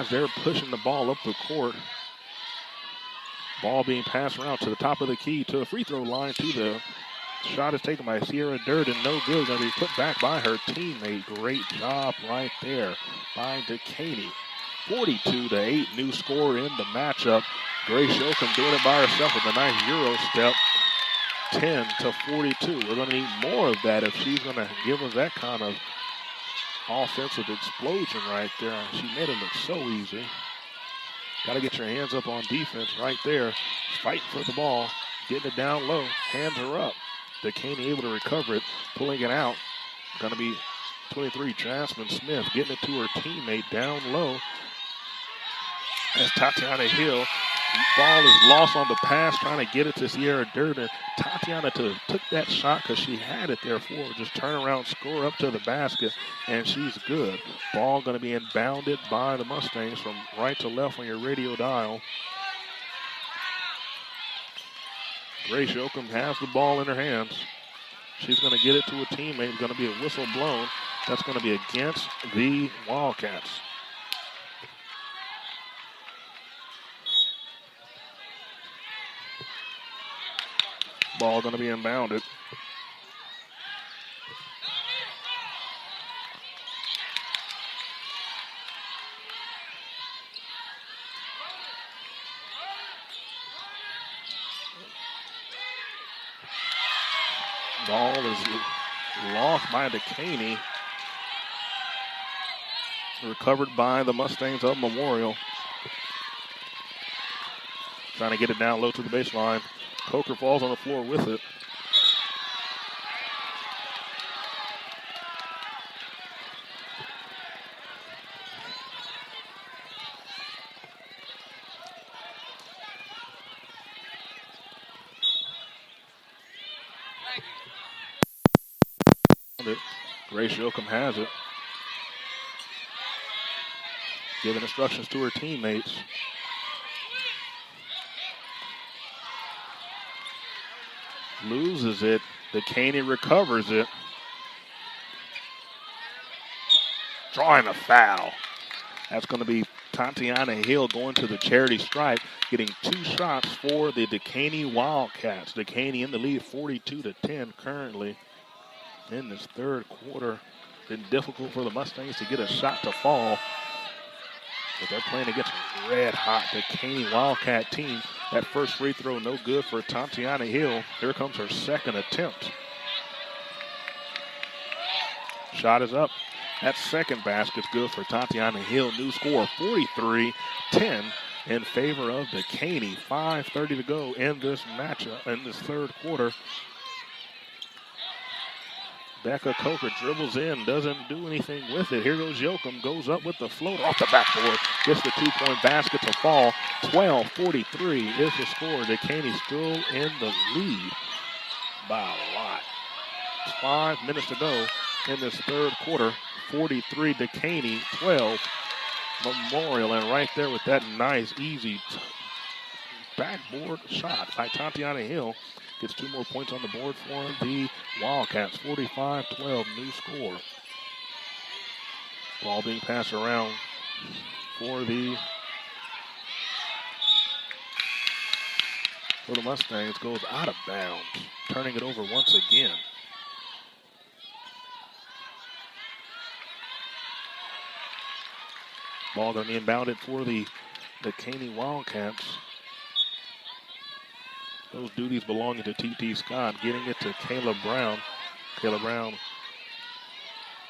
they're pushing the ball up the court. Ball being passed around to the top of the key to the free throw line. To the shot is taken by Sierra Durden. No good. Going to be put back by her teammate. Great job right there by Dekaney. 42-8. New score in the matchup. Grace Yoakum doing it by herself with a nice Euro step. 10-42. We're going to need more of that if she's going to give us that kind of offensive explosion right there. She made it look so easy. Got to get your hands up on defense right there. Fighting for the ball. Getting it down low. Hands are up. Dekaney able to recover it. Pulling it out. Going to be 23, Jasmine Smith. Getting it to her teammate down low. As Tatiana Hill. Ball is lost on the pass, trying to get it to Sierra Durden. Tatiana took that shot because she had it there for her. Just turn around, score up to the basket, and she's good. Ball going to be inbounded by the Mustangs from right to left on your radio dial. Grace Yoakum has the ball in her hands. She's going to get it to a teammate. It's going to be a whistle blown. That's going to be against the Wildcats. Ball going to be inbounded. Ball is lost by Dekaney. Recovered by the Mustangs of Memorial. Trying to get it down low to the baseline. Coker falls on the floor with it. Grace Yoakum has it. Giving instructions to her teammates. Loses it. Dekaney recovers it. Drawing a foul. That's going to be Tatiana Hill going to the charity stripe, getting 2 shots for the Dekaney Wildcats. Dekaney in the lead 42-10 currently in this third quarter. Been difficult for the Mustangs to get a shot to fall. But they're playing against a red-hot Dekaney Wildcat team. That first free throw no good for Tatiana Hill. Here comes her second attempt. Shot is up. That second basket's good for Tatiana Hill. New score 43-10 in favor of Dekaney. 5:30 to go in this matchup, in this third quarter. Becca Coker dribbles in, doesn't do anything with it. Here goes Yoakum, goes up with the floater off the backboard. Gets the 2-point basket to fall. 12-43 is the score. Dekaney still in the lead by a lot. 5 minutes to go in this third quarter. 43 Dekaney, 12 Memorial. And right there with that nice, easy backboard shot by Tatiana Hill. Gets 2 more points on the board for the Wildcats. 45-12, new score. Ball being passed around for the Mustangs. Goes out of bounds. Turning it over once again. Ball going to be inbounded for the Dekaney Wildcats. Those duties belonging to T.T. Scott. Getting it to Kayla Brown. Kayla Brown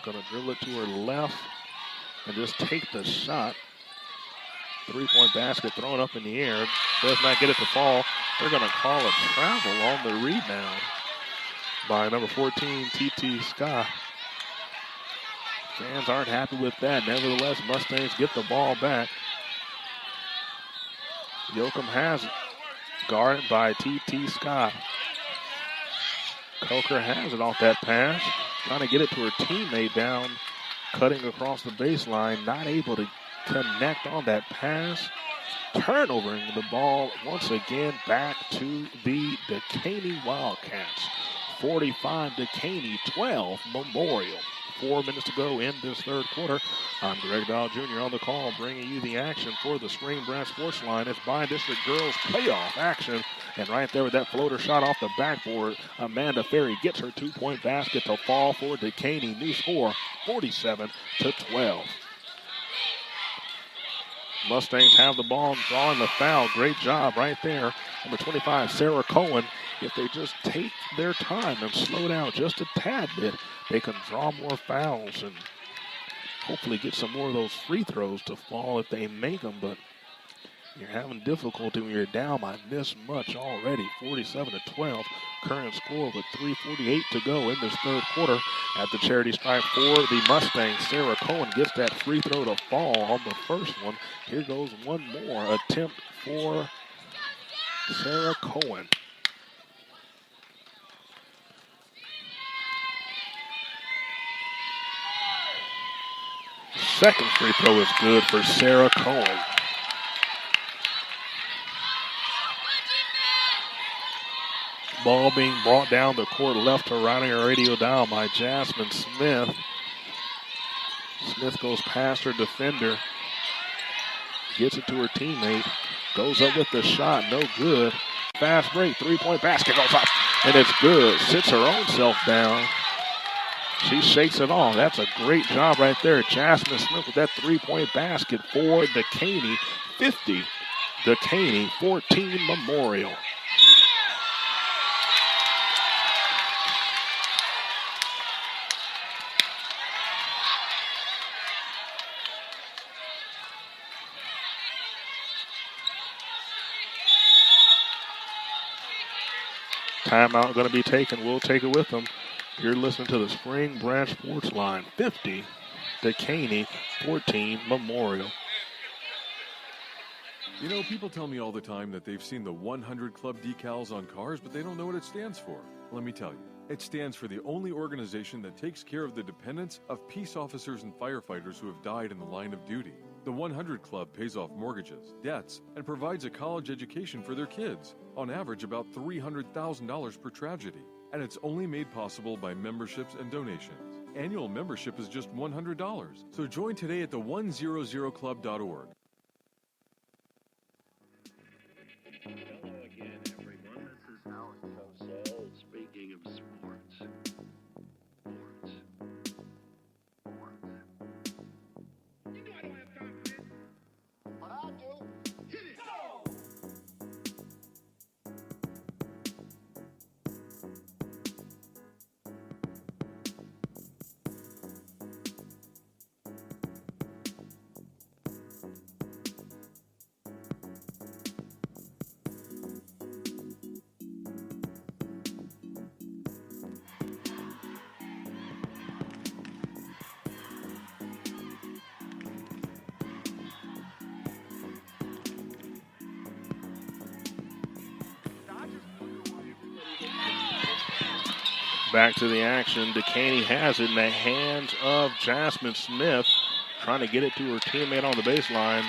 going to dribble it to her left and just take the shot. 3-point basket thrown up in the air. Does not get it to fall. They're going to call a travel on the rebound by number 14, T.T. Scott. Fans aren't happy with that. Nevertheless, Mustangs get the ball back. Yoakum has it. Guarded by T.T. Scott. Coker has it off that pass. Trying to get it to her teammate down, cutting across the baseline. Not able to connect on that pass. Turnovering the ball once again back to the Dekaney Wildcats. 45 Dekaney, 12 Memorial. 4 minutes to go in this third quarter. I'm Greg Dahl Jr. on the call, bringing you the action for the Spring Branch Sports Line. It's Bi-District Girls playoff action. And right there with that floater shot off the backboard, Amanda Ferry gets her 2-point basket to fall for Dekaney. New score, 47-12. Mustangs have the ball, drawing the foul. Great job right there. Number 25, Sarah Cohen. If they just take their time and slow down just a tad bit, they can draw more fouls and hopefully get some more of those free throws to fall if they make them. But you're having difficulty when you're down by this much already. 47-12. Current score with 3:48 to go in this third quarter. At the charity stripe for the Mustangs, Sarah Cohen gets that free throw to fall on the first one. Here goes one more attempt for Sarah Cohen. Second free throw is good for Sarah Cohen. Ball being brought down the court left to right on radio down by Jasmine Smith. Smith goes past her defender. Gets it to her teammate. Goes up with the shot. No good. Fast break. 3-point basket goes up. And it's good. Sits her own self down. She shakes it off. That's a great job right there. Jasmine Smith with that 3-point basket for Dekaney. 50. Dekaney, 14 Memorial. Timeout going to be taken. We'll take it with them. You're listening to the Spring Branch Sports Line. 50, Dekaney, 14, Memorial. You know, people tell me all the time that they've seen the 100 Club decals on cars, but they don't know what it stands for. Let me tell you. It stands for the only organization that takes care of the dependents of peace officers and firefighters who have died in the line of duty. The 100 Club pays off mortgages, debts, and provides a college education for their kids, on average about $300,000 per tragedy. And it's only made possible by memberships and donations. Annual membership is just $100, so join today at the100club.org. Hello again, everyone. This is Alex Hosell. Speaking of sports. You know I don't have time for this. But I do. Hit it. Go! Back to the action. Dekaney has it in the hands of Jasmine Smith, trying to get it to her teammate on the baseline.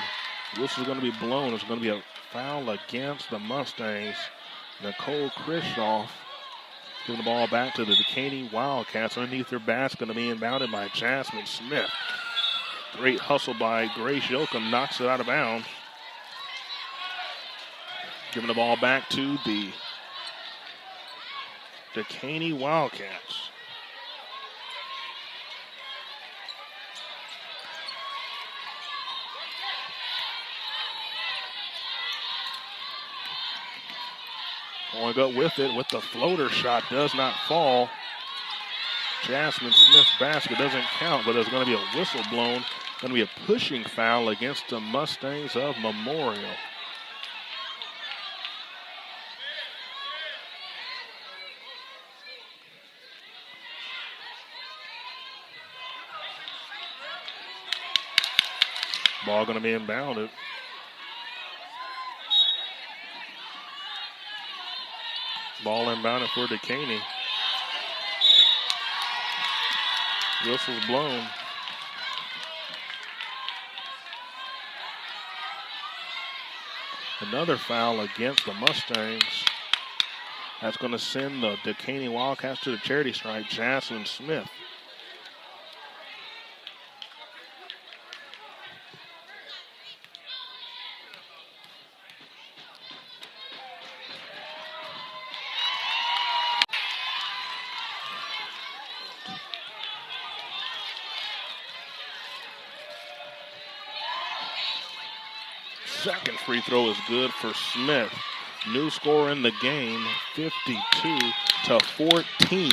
Whistle's going to be blown. It's going to be a foul against the Mustangs. Nicole Krishoff giving the ball back to the Dekaney Wildcats. Underneath their basket, going to be inbounded by Jasmine Smith. Great hustle by Grace Yoakum, knocks it out of bounds. Giving the ball back to the Dekaney Wildcats. Going up with it with the floater shot. Does not fall. Jasmine Smith's basket doesn't count, but there's going to be a whistle blown. Going to be a pushing foul against the Mustangs of Memorial. Ball going to be inbounded. Ball inbounded for Dekaney. Whistle's blown. Another foul against the Mustangs. That's going to send the Dekaney Wildcats to the charity stripe. Jasmine Smith second free throw is good for Smith. New score in the game, 52-14.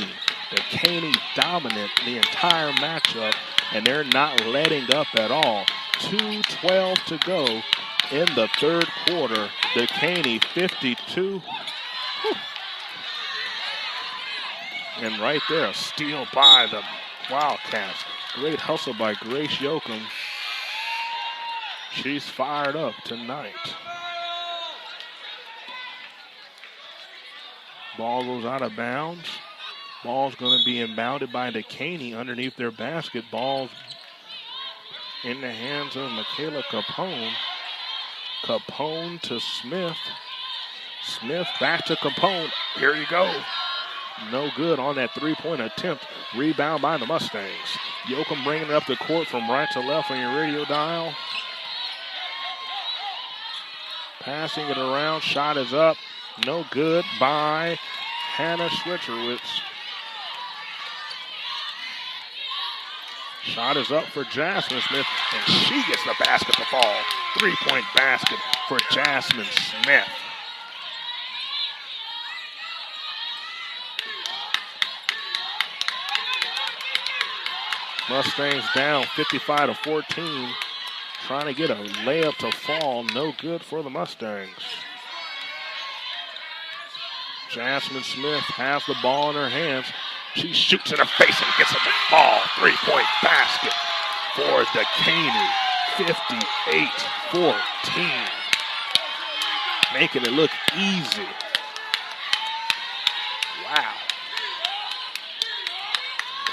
Dekaney dominant the entire matchup, and they're not letting up at all. 2:12 to go in the third quarter. Dekaney 52. Whew. And right there, a steal by the Wildcats. Great hustle by Grace Yoakum. She's fired up tonight. Ball goes out of bounds. Ball's going to be inbounded by Dekaney underneath their basket. Ball's in the hands of Michaela Capone. Capone to Smith. Smith back to Capone. Here you go. No good on that three-point attempt. Rebound by the Mustangs. Yoakum bringing it up the court from right to left on your radio dial. Passing it around. Shot is up. No good by Hannah Schwitzerwitz. Shot is up for Jasmine Smith, and she gets the basket to fall. Three-point basket for Jasmine Smith. Mustangs down 55-14. Trying to get a layup to fall. No good for the Mustangs. Jasmine Smith has the ball in her hands. She shoots in her face and gets it to fall. Three-point basket for Dekaney. 58-14. Making it look easy. Wow.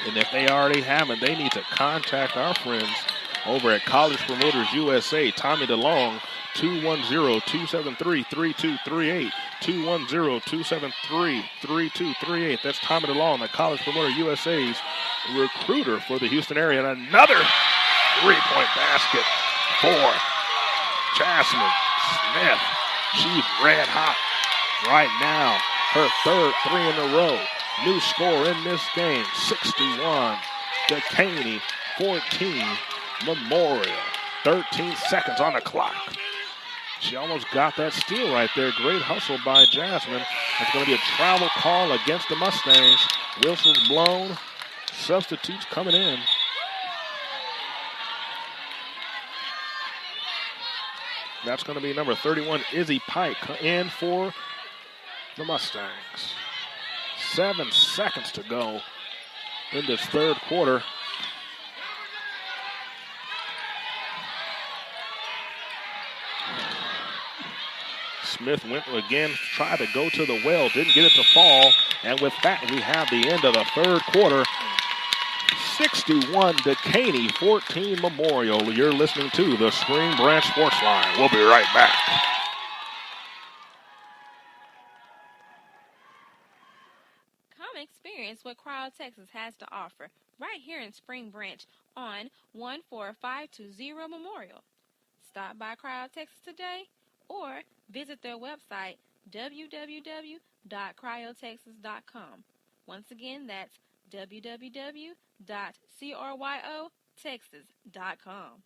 And if they already haven't, they need to contact our friends over at College Promoters USA. Tommy DeLong, 210-273-3238. 210-273-3238. That's Tommy DeLong, the College Promoter USA's recruiter for the Houston area. And another three-point basket for Jasmine Smith. She's red hot right now. Her third three in a row. New score in this game, 61. Dekaney, 14. Memorial, 13 seconds on the clock. She almost got that steal right there. Great hustle by Jasmine. It's going to be a travel call against the Mustangs. Whistle's blown. Substitutes coming in. That's going to be number 31, Izzy Pike, in for the Mustangs. 7 seconds to go in this third quarter. Smith went again, tried to go to the well, didn't get it to fall. And with that, we have the end of the third quarter. 61 Dekaney, 14 Memorial. You're listening to the Spring Branch Sports Line. We'll be right back. Come experience what Cryo Texas has to offer right here in Spring Branch on 14520 Memorial. Stop by Cryo Texas today or visit their website, www.cryotexas.com. Once again, that's www.cryotexas.com.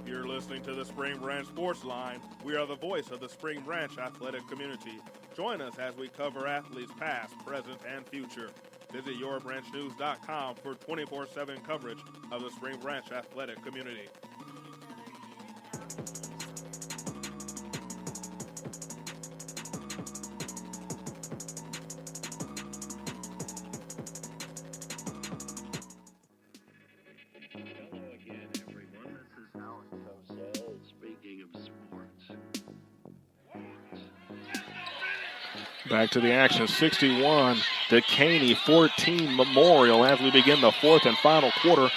You're listening to the Spring Branch Sports Line. We are the voice of the Spring Branch athletic community. Join us as we cover athletes past, present, and future. Visit yourbranchnews.com for 24/7 coverage of the Spring Branch athletic community. Hello again, everyone. This is Alex Cosell, speaking of sports. Back to the action, 61 Dekaney, 14 Memorial as we begin the fourth and final quarter